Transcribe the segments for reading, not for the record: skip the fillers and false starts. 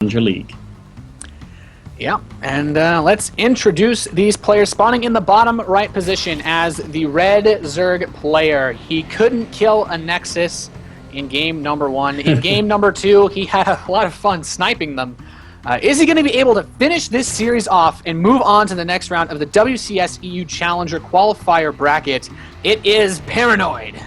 Challenger League. Yeah, and let's introduce these players. Spawning in the bottom right position as the red Zerg player. He couldn't kill a Nexus in game number 1. In game number 2, he had a lot of fun sniping them. Is he going to be able to finish this series off and move on to the next round of the WCS EU Challenger Qualifier bracket? It is Paranoid.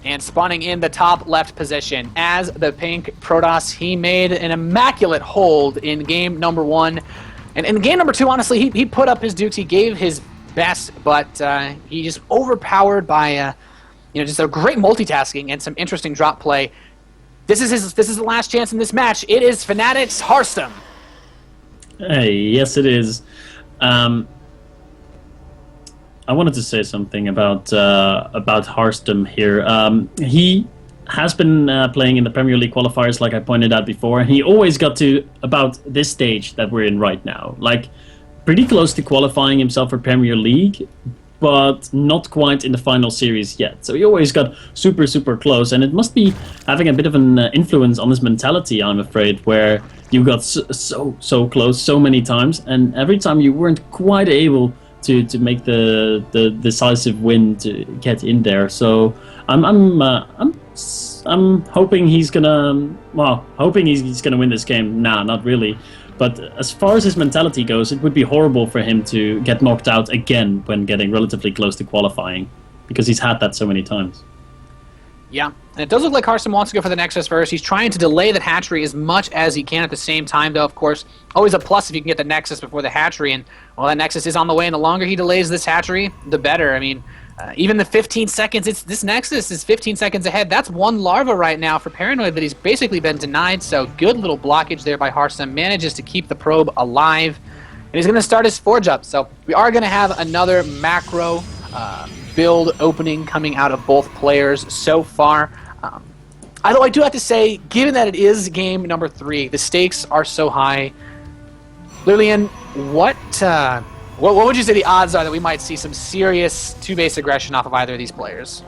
And spawning in the top left position as the pink Protoss, he made an immaculate hold in game number 1. And in game number 2, honestly, he put up his dukes, he gave his best, but he just overpowered by just a great multitasking and some interesting drop play. This is the last chance in this match. It is Fnatic's Harstem. Hey, yes it is. I wanted to say something about Harstem here. He has been playing in the Premier League qualifiers, like I pointed out before, and he always got to about this stage that we're in right now. Like, pretty close to qualifying himself for Premier League, but not quite in the final series yet. So he always got super, super close, and it must be having a bit of an influence on his mentality, I'm afraid, where you got so close so many times, and every time you weren't quite able to make the decisive win to get in there. So I'm hoping he's gonna win this game. Nah, not really. But as far as his mentality goes, it would be horrible for him to get knocked out again when getting relatively close to qualifying, because he's had that so many times. Yeah, and it does look like Harstem wants to go for the Nexus first. He's trying to delay that hatchery as much as he can at the same time, though, of course. Always a plus if you can get the Nexus before the hatchery, and, well, that Nexus is on the way, and the longer he delays this hatchery, the better. I mean, even the 15 seconds, this Nexus is 15 seconds ahead. That's one larva right now for Paranoid that he's basically been denied, so good little blockage there by Harstem. Manages to keep the probe alive, and he's going to start his Forge up. So we are going to have another macro build opening coming out of both players so far. Although I do have to say, given that it is game number 3, the stakes are so high. Lillian, what would you say the odds are that we might see some serious two-base aggression off of either of these players?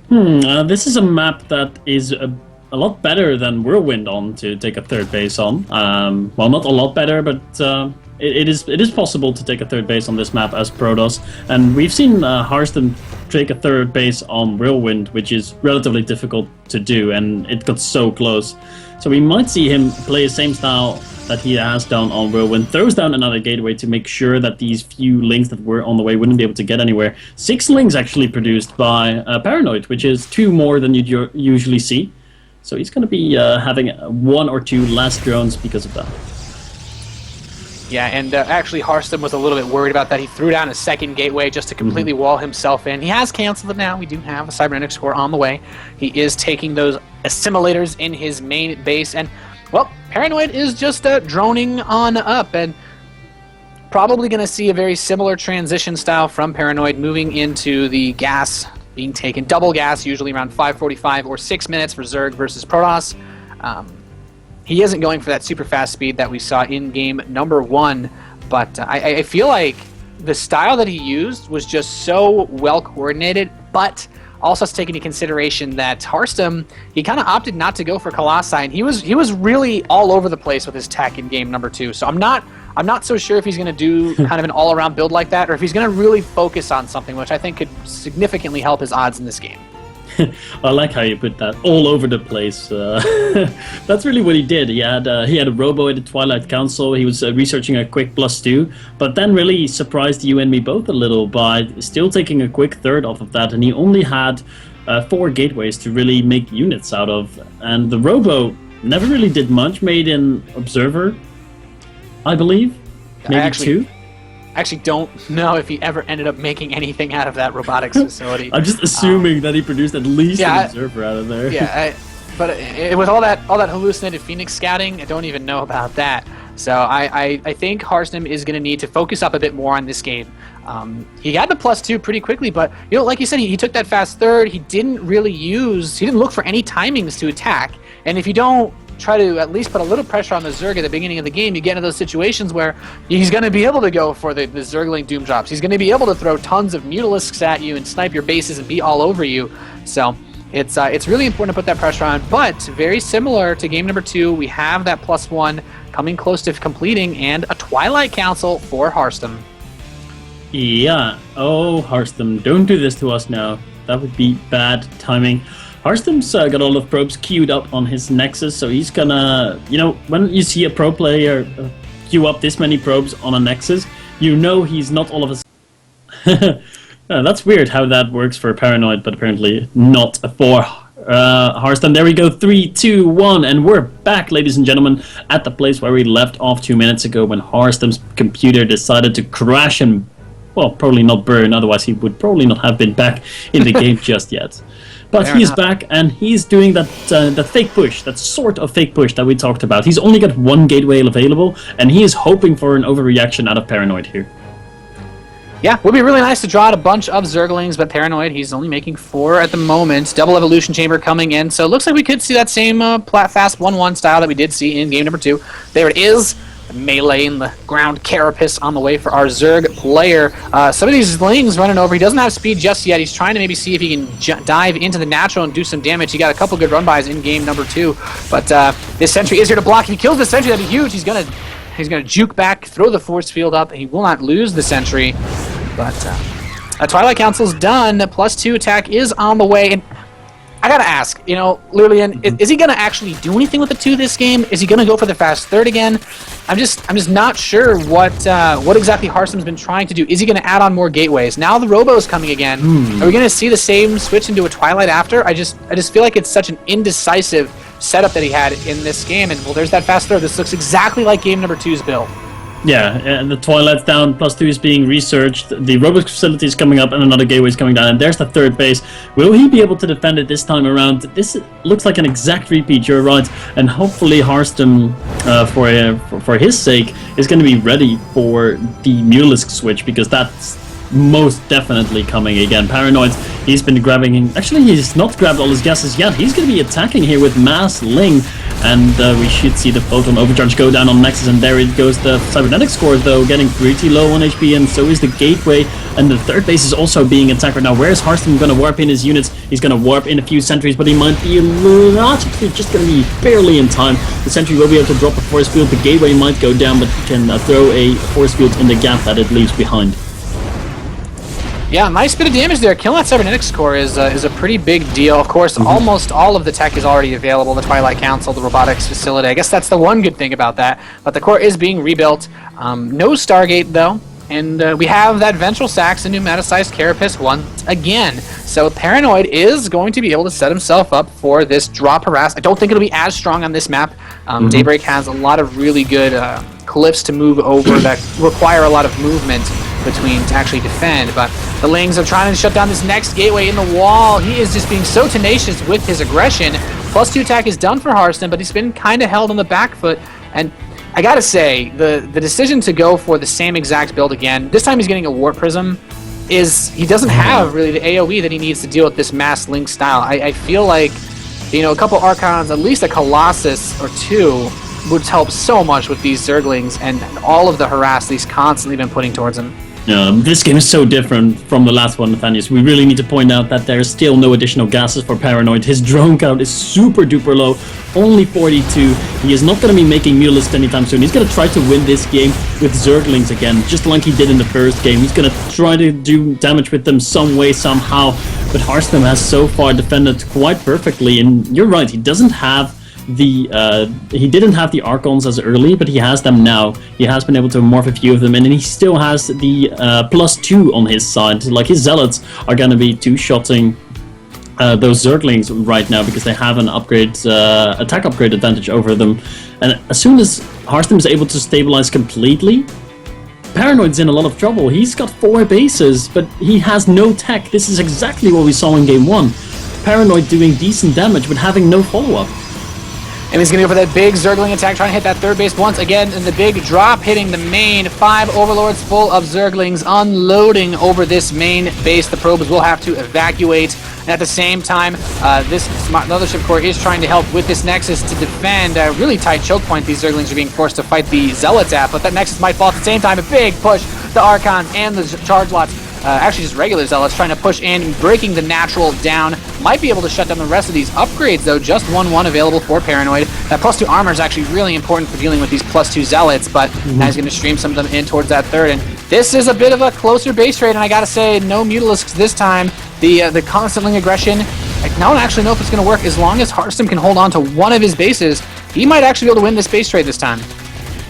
This is a map that is a lot better than Whirlwind on to take a third base on. Well, not a lot better, but it is possible to take a third base on this map as Protoss. And we've seen Harstem take a third base on Whirlwind, which is relatively difficult to do, and it got so close. So we might see him play the same style that he has done on Whirlwind, throws down another gateway to make sure that these few links that were on the way wouldn't be able to get anywhere. 6 links actually produced by Paranoid, which is 2 more than you'd usually see. So he's going to be having 1 or 2 less drones because of that. Yeah, and actually Harstem was a little bit worried about that. He threw down a second gateway just to completely wall himself in. He has canceled it now. We do have a cybernetics core on the way. He is taking those assimilators in his main base, and, well, Paranoid is just droning on up, and probably going to see a very similar transition style from Paranoid moving into the gas being taken. Double gas, usually around 5:45 or 6 minutes for Zerg versus Protoss. He isn't going for that super fast speed that we saw in game number 1, but I feel like the style that he used was just so well coordinated, but also has to take into consideration that Harstem, he kind of opted not to go for Colossi, and he was really all over the place with his tech in game number 2. So I'm not so sure if he's going to do kind of an all-around build like that, or if he's going to really focus on something, which I think could significantly help his odds in this game. I like how you put that, all over the place. That's really what he did. He had a robo at the Twilight Council. He was researching a quick +2, but then really surprised you and me both a little by still taking a quick third off of that, and he only had 4 gateways to really make units out of. And the robo never really did much, made an observer, I believe, maybe 2. I actually don't know if he ever ended up making anything out of that robotics facility. I'm just assuming that he produced at least an observer out of there. Yeah, but with all that hallucinated Phoenix scouting, I don't even know about that. So I think Harstem is going to need to focus up a bit more on this game. He had the +2 pretty quickly, but like you said, he took that fast third. He didn't look for any timings to attack. And if you don't try to at least put a little pressure on the Zerg at the beginning of the game, you get into those situations where he's going to be able to go for the Zergling Doom Drops. He's going to be able to throw tons of Mutalisks at you and snipe your bases and be all over you. So It's really important to put that pressure on, but very similar to game number 2, we have that +1 coming close to completing and a Twilight Council for Harstem. Yeah. Oh, Harstem, don't do this to us now. That would be bad timing. Harstem's got all of probes queued up on his Nexus, so he's gonna... when you see a pro player queue up this many probes on a Nexus, he's not all of a... that's weird how that works for Paranoid, but apparently not for Harstem. There we go, 3, 2, 1, and we're back, ladies and gentlemen, at the place where we left off 2 minutes ago when Harstem's computer decided to crash and, well, probably not burn, otherwise he would probably not have been back in the game just yet. But he's back, and he's doing that fake push, that sort of fake push that we talked about. He's only got one gateway available, and he is hoping for an overreaction out of Paranoid here. Yeah, would be really nice to draw out a bunch of Zerglings, but Paranoid, he's only making 4 at the moment. Double Evolution Chamber coming in, so it looks like we could see that same fast 1-1 style that we did see in game number 2. There it is. Melee in the ground carapace on the way for our Zerg player. Some of these Lings running over. He doesn't have speed just yet. He's trying to maybe see if he can dive into the natural and do some damage. He got a couple good run-bys in game number 2, but this Sentry is here to block. If he kills the Sentry, that'd be huge. He's gonna juke back, throw the force field up. He will not lose the Sentry, but a Twilight Council's done. +2 attack is on the way, and I gotta ask, Lurlian, is he gonna actually do anything with the 2 this game? Is he gonna go for the fast third again? I'm just not sure what exactly Harstem's been trying to do. Is he gonna add on more gateways? Now the Robo's coming again. Are we gonna see the same switch into a Twilight after? I just feel like it's such an indecisive setup that he had in this game, and well, there's that fast throw. This looks exactly like game number 2's build. Yeah, and the Twilight's down, +2 is being researched, the Robot facility is coming up, and another gateway is coming down, and there's the third base. Will he be able to defend it this time around? This looks like an exact repeat, you're right, and hopefully Harstem, for his sake, is going to be ready for the Mulisk switch, because that's most definitely coming again. Paranoid, he's been grabbing... Actually, he's not grabbed all his gases yet. He's going to be attacking here with Mass Ling, and we should see the Photon Overcharge go down on Nexus, and there it goes. The Cybernetic score, though, getting pretty low on HP, and so is the Gateway, and the third base is also being attacked right now. Where's Harstem going to warp in his units? He's going to warp in a few sentries, but he might be logically just going to be barely in time. The sentry will be able to drop a force field. The Gateway might go down, but he can throw a force field in the gap that it leaves behind. Yeah, nice bit of damage there. Killing that Cybernetics core is a pretty big deal. Of course, almost all of the tech is already available. The Twilight Council, the robotics facility. I guess that's the one good thing about that. But the core is being rebuilt. No Stargate, though. And we have that Ventral Sax and Pneumaticized Carapace once again. So Paranoid is going to be able to set himself up for this drop harass. I don't think it'll be as strong on this map. Daybreak has a lot of really good cliffs to move over that require a lot of movement between to actually defend, but the Lings are trying to shut down this next gateway in the wall. He is just being so tenacious with his aggression. +2 attack is done for Harstem, but he's been kind of held on the back foot, and I gotta say, the decision to go for the same exact build again, this time he's getting a Warp Prism, is he doesn't have really the AoE that he needs to deal with this Mass Link style. I feel like, a couple Archons, at least a Colossus or 2, would help so much with these Zerglings and all of the harass that he's constantly been putting towards him. This game is so different from the last one, Nathanius. We really need to point out that there's still no additional gases for Paranoid. His drone count is super duper low, only 42. He is not going to be making Mulisk anytime soon. He's going to try to win this game with Zerglings again, just like he did in the first game. He's going to try to do damage with them some way, somehow. But Harstem has so far defended quite perfectly, and you're right, he doesn't have he didn't have the Archons as early, but he has them now. He has been able to morph a few of them, and then he still has the +2 on his side. Like, his Zealots are going to be two-shotting those Zerglings right now because they have an attack upgrade advantage over them. And as soon as Harstem is able to stabilize completely, Paranoid's in a lot of trouble. He's got 4 bases, but he has no tech. This is exactly what we saw in Game 1. Paranoid doing decent damage, but having no follow-up. And he's going to go for that big Zergling attack, trying to hit that third base once again, and the big drop hitting the main. 5 Overlords full of Zerglings unloading over this main base. The probes will have to evacuate. And at the same time, this Mothership Core is trying to help with this Nexus to defend a really tight choke point these Zerglings are being forced to fight the Zealots at. But that Nexus might fall at the same time. A big push. The Archons and the Charge Lots actually just regular Zealots, trying to push in, breaking the natural down. Might be able to shut down the rest of these upgrades, though. Just 1-1 available for Paranoid. That +2 armor is actually really important for dealing with these +2 Zealots, but now he's going to stream some of them in towards that third. And this is a bit of a closer base trade, and I gotta say, no Mutalisks this time. The constant Ling aggression, I don't actually know if it's going to work. As long as Harstem can hold on to one of his bases, he might actually be able to win this base trade this time.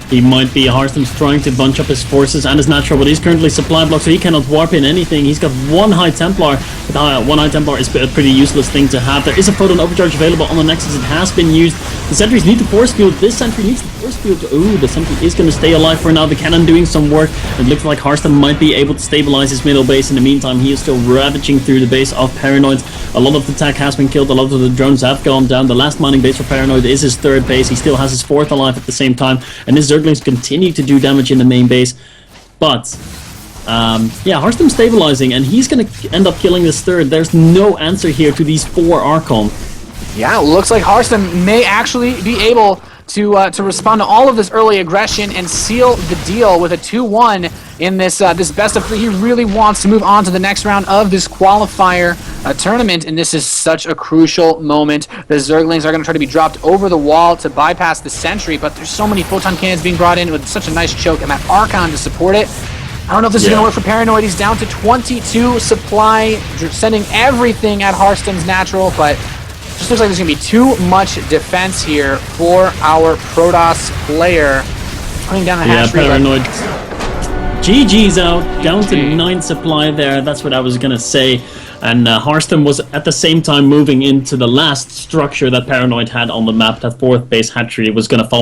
He might be. Harstem's trying to bunch up his forces and his natural, but he's currently supply blocked, so he cannot warp in anything. He's got one High Templar, but one High Templar is a pretty useless thing to have. There is a Photon Overcharge available on the Nexus. It has been used. The sentries need to force field. This sentry needs to force field. Ooh, the sentry is going to stay alive for now. The cannon doing some work. It looks like Harstem might be able to stabilize his middle base. In the meantime, he is still ravaging through the base of Paranoid. A lot of the tech has been killed. A lot of the drones have gone down. The last mining base for Paranoid is his third base. He still has his fourth alive at the same time, and his Zerglings continue to do damage in the main base. But yeah, Harstem stabilizing, and he's going to end up killing this third. There's no answer here to these 4 Archon. Yeah, it looks like Harstem may actually be able to respond to all of this early aggression and seal the deal with a 2-1 in this this best of 3. He really wants to move on to the next round of this qualifier tournament, and this is such a crucial moment. The Zerglings are going to try to be dropped over the wall to bypass the sentry, but there's so many photon cannons being brought in with such a nice choke and that Archon to support it. I don't know if this is going to work for Paranoid. He's down to 22 supply, sending everything at Harstem's natural, but just looks like there's going to be too much defense here for our Protoss player. Putting down the hash rate. Paranoid. GG's out, down to 9 supply there. That's what I was going to say. And Harstem was at the same time moving into the last structure that Paranoid had on the map. That 4th base hatchery was going to fall